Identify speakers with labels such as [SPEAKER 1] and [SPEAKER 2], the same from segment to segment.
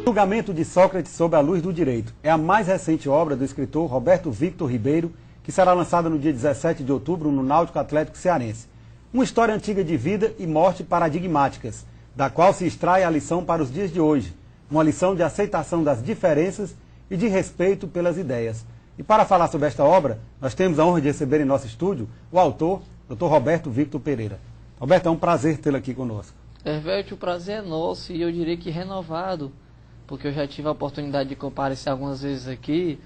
[SPEAKER 1] Julgamento de Sócrates sob a luz do direito é a mais recente obra do escritor Roberto Victor Ribeiro, que será lançada no dia 17 de outubro no Náutico Atlético Cearense. Uma história antiga de vida e morte paradigmáticas, da qual se extrai a lição para os dias de hoje, uma lição de aceitação das diferenças e de respeito pelas ideias. E para falar sobre esta obra, nós temos a honra de receber em nosso estúdio o autor, Dr. Roberto Victor Pereira. Roberto, é um prazer tê-lo aqui conosco.
[SPEAKER 2] Hervédio, o prazer é nosso e eu diria que renovado, porque eu já tive a oportunidade de comparecer algumas vezes aqui,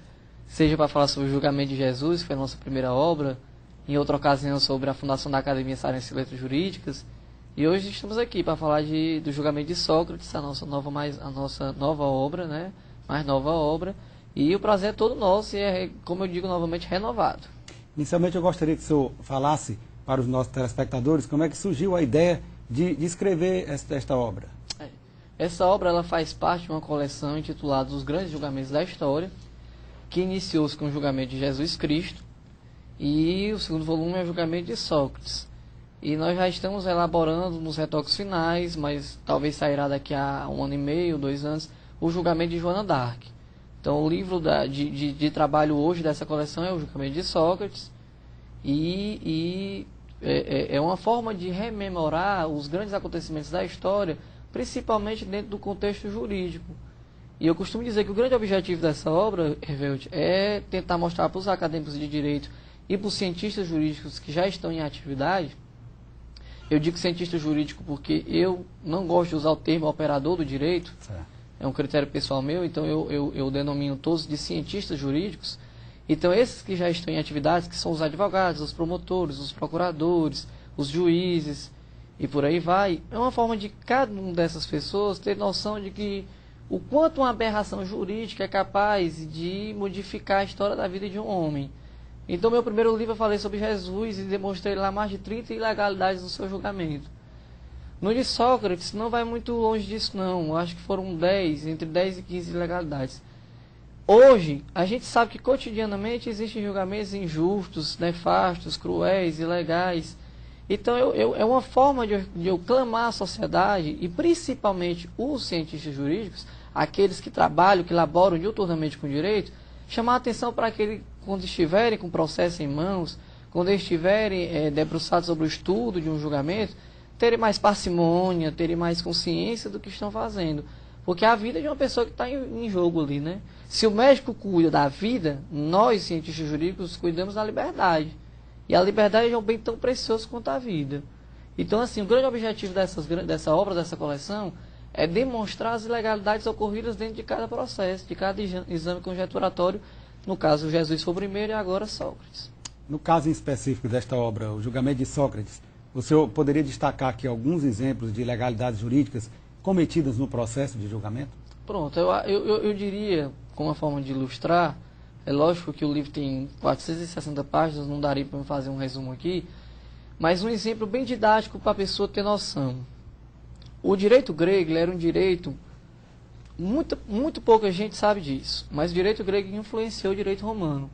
[SPEAKER 2] seja para falar sobre o Julgamento de Jesus, que foi a nossa primeira obra, em outra ocasião sobre a fundação da Academia Cearense de Letras Jurídicas, e hoje estamos aqui para falar do Julgamento de Sócrates, a nossa nova obra, né? Mais nova obra, e o prazer é todo nosso e é, como eu digo novamente, renovado.
[SPEAKER 1] Inicialmente eu gostaria que o senhor falasse para os nossos telespectadores como é que surgiu a ideia de escrever esta obra.
[SPEAKER 2] Essa obra ela faz parte de uma coleção intitulada Os Grandes Julgamentos da História, que iniciou-se com o julgamento de Jesus Cristo, e o segundo volume é o julgamento de Sócrates. E nós já estamos elaborando nos retoques finais, mas talvez sairá daqui a 1 ano e meio, 2 anos, o julgamento de Joana d'Arc. Então o livro de trabalho hoje dessa coleção é o julgamento de Sócrates, e é uma forma de rememorar os grandes acontecimentos da história, principalmente dentro do contexto jurídico. E eu costumo dizer que o grande objetivo dessa obra, Hervédio, é tentar mostrar para os acadêmicos de direito e para os cientistas jurídicos que já estão em atividade. Eu digo cientista jurídico porque eu não gosto de usar o termo operador do direito, é um critério pessoal meu, então eu denomino todos de cientistas jurídicos. Então esses que já estão em atividades, que são os advogados, os promotores, os procuradores, os juízes e por aí vai, é uma forma de cada uma dessas pessoas ter noção de que o quanto uma aberração jurídica é capaz de modificar a história da vida de um homem. Então, meu primeiro livro eu falei sobre Jesus e demonstrei lá mais de 30 ilegalidades no seu julgamento. No de Sócrates, não vai muito longe disso não, eu acho que foram 10, entre 10 e 15 ilegalidades. Hoje, a gente sabe que cotidianamente existem julgamentos injustos, nefastos, cruéis, ilegais. Então, é uma forma de eu clamar à sociedade, e principalmente os cientistas jurídicos, aqueles que trabalham, que laboram diuturnamente com o direito, chamar a atenção para aquele, quando estiverem com o processo em mãos, quando estiverem debruçados sobre o estudo de um julgamento, terem mais parcimônia, terem mais consciência do que estão fazendo. Porque a vida de uma pessoa que está em jogo ali, né? Se o médico cuida da vida, nós, cientistas jurídicos, cuidamos da liberdade. E a liberdade é um bem tão precioso quanto a vida. Então, assim, o grande objetivo dessa obra, dessa coleção, é demonstrar as ilegalidades ocorridas dentro de cada processo, de cada exame conjeturatório. No caso, Jesus foi o primeiro e agora Sócrates.
[SPEAKER 1] No caso em específico desta obra, o julgamento de Sócrates, o senhor poderia destacar aqui alguns exemplos de ilegalidades jurídicas cometidas no processo de julgamento?
[SPEAKER 2] Pronto, eu diria, como uma forma de ilustrar, é lógico que o livro tem 460 páginas, não daria para fazer um resumo aqui, mas um exemplo bem didático para a pessoa ter noção. O direito grego era um direito, muito pouca gente sabe disso, mas o direito grego influenciou o direito romano.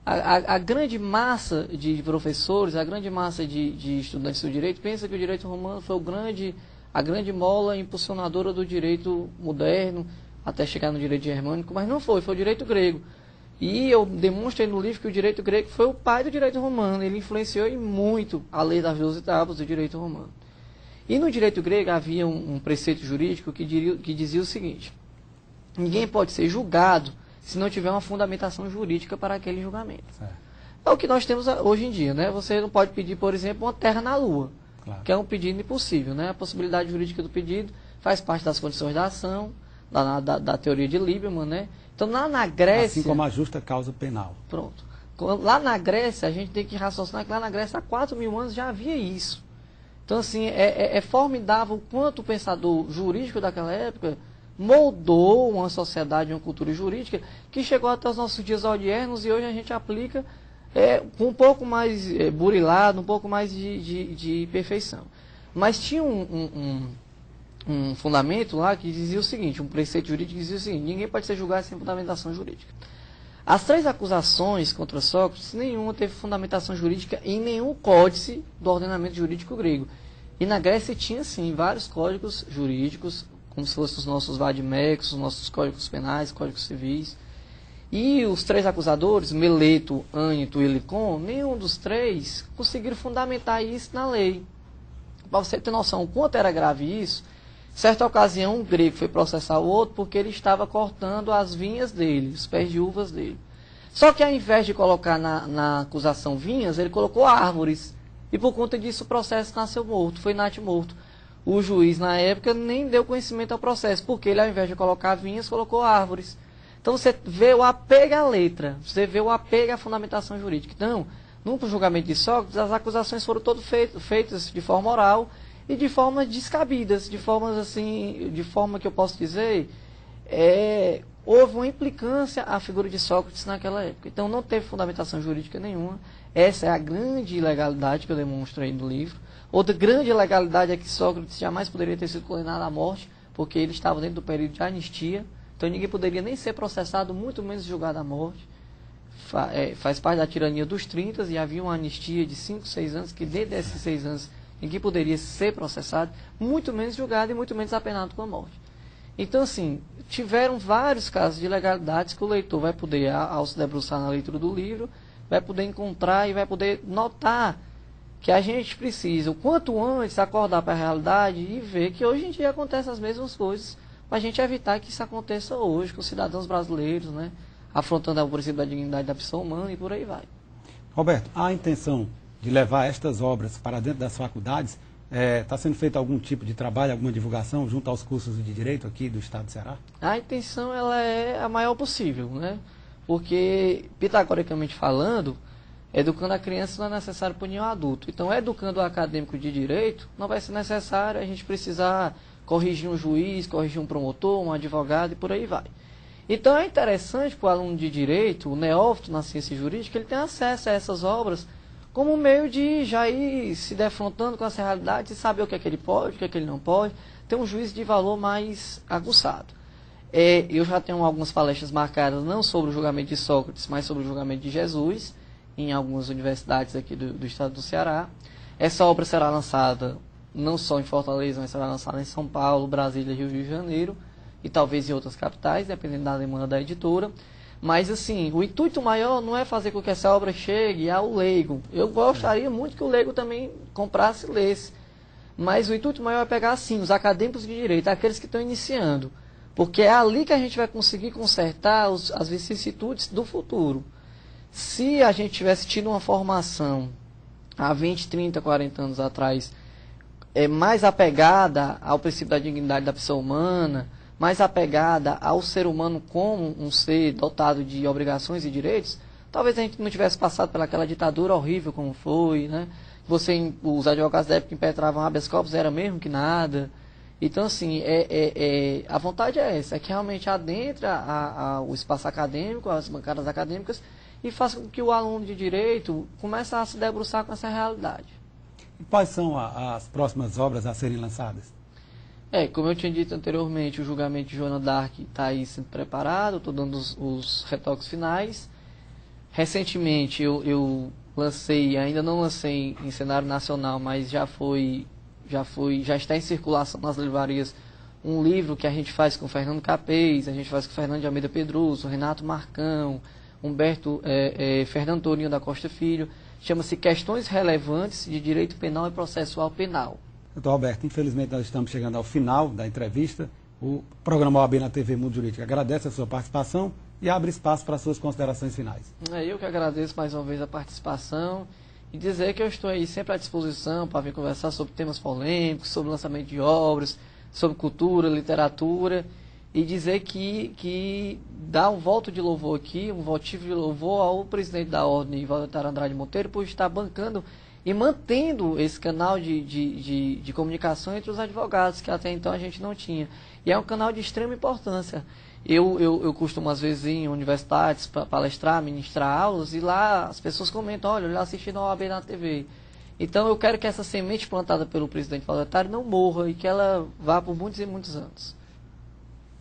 [SPEAKER 2] A grande massa de professores, a grande massa de estudantes do direito pensa que o direito romano foi a grande mola impulsionadora do direito moderno, até chegar no direito germânico, mas não foi o direito grego. E eu demonstrei no livro que o direito grego foi o pai do direito romano, ele influenciou em muito a lei das 12 tábuas do direito romano. E no direito grego havia um preceito jurídico que dizia o seguinte: ninguém pode ser julgado se não tiver uma fundamentação jurídica para aquele julgamento. É o que nós temos hoje em dia, né? Você não pode pedir, por exemplo, uma terra na Lua, que é um pedido impossível, né? A possibilidade jurídica do pedido faz parte das condições da ação, da teoria de Lieberman, né? Então, lá na Grécia...
[SPEAKER 1] Assim como a justa causa penal.
[SPEAKER 2] Pronto. Lá na Grécia, a gente tem que raciocinar que lá na Grécia, há 4.000 anos já havia isso. Então, assim, é formidável o quanto o pensador jurídico daquela época moldou uma sociedade, uma cultura jurídica que chegou até os nossos dias odiernos e hoje a gente aplica com um pouco mais burilado, um pouco mais de perfeição. Mas tinha um fundamento lá que dizia o seguinte, um preceito jurídico que dizia o seguinte: ninguém pode ser julgado sem fundamentação jurídica. As 3 acusações contra Sócrates, nenhuma teve fundamentação jurídica em nenhum códice do ordenamento jurídico grego. E na Grécia tinha, sim, vários códigos jurídicos como se fossem os nossos vadimecs, os nossos códigos penais, códigos civis. E os três acusadores, Meleto, Ânito e Licon, nenhum dos três conseguiram fundamentar isso na lei. Para você ter noção o quanto era grave isso, certa ocasião um grego foi processar o outro porque ele estava cortando as vinhas dele, os pés de uvas dele. Só que ao invés de colocar na acusação vinhas, ele colocou árvores. E por conta disso o processo nasceu morto, foi natimorto. O juiz na época nem deu conhecimento ao processo, porque ele ao invés de colocar vinhas, colocou árvores. Então você vê o apego à letra, você vê o apego à fundamentação jurídica. Então, no julgamento de Sócrates, as acusações foram todas feitas de forma oral e de formas descabidas, de formas assim, de forma que eu posso dizer, houve uma implicância à figura de Sócrates naquela época. Então não teve fundamentação jurídica nenhuma. Essa é a grande ilegalidade que eu demonstro aí no livro. Outra grande ilegalidade é que Sócrates jamais poderia ter sido condenado à morte, porque ele estava dentro do período de anistia. Então ninguém poderia nem ser processado, muito menos julgado à morte. Faz parte da tirania dos 30 e havia uma anistia de 5, 6 anos, que dentro desses 6 anos ninguém poderia ser processado, muito menos julgado e muito menos apenado com a morte. Então, assim, tiveram vários casos de ilegalidades que o leitor vai poder, ao se debruçar na leitura do livro, vai poder encontrar e vai poder notar que a gente precisa, o quanto antes, acordar para a realidade e ver que hoje em dia acontecem as mesmas coisas, para a gente evitar que isso aconteça hoje com os cidadãos brasileiros, né, afrontando o princípio da dignidade da pessoa humana e por aí vai.
[SPEAKER 1] Roberto, há a intenção de levar estas obras para dentro das faculdades? Está sendo feito algum tipo de trabalho, alguma divulgação junto aos cursos de Direito aqui do Estado do Ceará?
[SPEAKER 2] A intenção ela é a maior possível, né? Porque, pitagoricamente falando, educando a criança não é necessário punir o adulto. Então, educando o acadêmico de Direito, não vai ser necessário a gente precisar corrigir um juiz, corrigir um promotor, um advogado e por aí vai. Então, é interessante que o aluno de Direito, o neófito na ciência jurídica, ele tenha acesso a essas obras como um meio de já ir se defrontando com essa realidade e saber o que é que ele pode, o que é que ele não pode, ter um juízo de valor mais aguçado. Eu já tenho algumas palestras marcadas, não sobre o julgamento de Sócrates, mas sobre o julgamento de Jesus, em algumas universidades aqui do estado do Ceará. Essa obra será lançada não só em Fortaleza, mas será lançada em São Paulo, Brasília, Rio de Janeiro, e talvez em outras capitais, dependendo da demanda da editora. Mas, assim, o intuito maior não é fazer com que essa obra chegue ao leigo. Eu gostaria muito que o leigo também comprasse e lesse. Mas o intuito maior é pegar, assim, os acadêmicos de direito, aqueles que estão iniciando. Porque é ali que a gente vai conseguir consertar as vicissitudes do futuro. Se a gente tivesse tido uma formação há 20, 30, 40 anos atrás, mais apegada ao princípio da dignidade da pessoa humana, mais apegada ao ser humano como um ser dotado de obrigações e direitos, talvez a gente não tivesse passado pelaquela ditadura horrível como foi, né? Os advogados da época impetravam habeas corpus, era mesmo que nada. Então, assim, a vontade é essa, é que realmente adentre o espaço acadêmico, as bancadas acadêmicas, e faça com que o aluno de Direito comece a se debruçar com essa realidade.
[SPEAKER 1] E quais são as próximas obras a serem lançadas?
[SPEAKER 2] Como eu tinha dito anteriormente, o julgamento de Joana d'Arc está aí sendo preparado, estou dando os retoques finais. Recentemente eu lancei, ainda não lancei em cenário nacional, mas já está em circulação nas livrarias, um livro que a gente faz com Fernando Capês, a gente faz com Fernando de Almeida Pedroso, Renato Marcão, Fernando Tourinho da Costa Filho, chama-se Questões Relevantes de Direito Penal e Processual Penal.
[SPEAKER 1] Doutor Roberto, infelizmente nós estamos chegando ao final da entrevista. O programa OAB na TV Mundo Jurídico agradece a sua participação e abre espaço para as suas considerações finais.
[SPEAKER 2] Eu que agradeço mais uma vez a participação e dizer que eu estou aí sempre à disposição para vir conversar sobre temas polêmicos, sobre lançamento de obras, sobre cultura, literatura, e dizer que dá um voto de louvor aqui, um votivo de louvor ao presidente da Ordem, Valdemar Andrade Monteiro, por estar bancando e mantendo esse canal de comunicação entre os advogados, que até então a gente não tinha. E é um canal de extrema importância. Eu costumo, às vezes, ir em universidades para palestrar, ministrar aulas, e lá as pessoas comentam, olha, eu já assisti na OAB na TV. Então eu quero que essa semente plantada pelo presidente Valdemar não morra e que ela vá por muitos e muitos anos.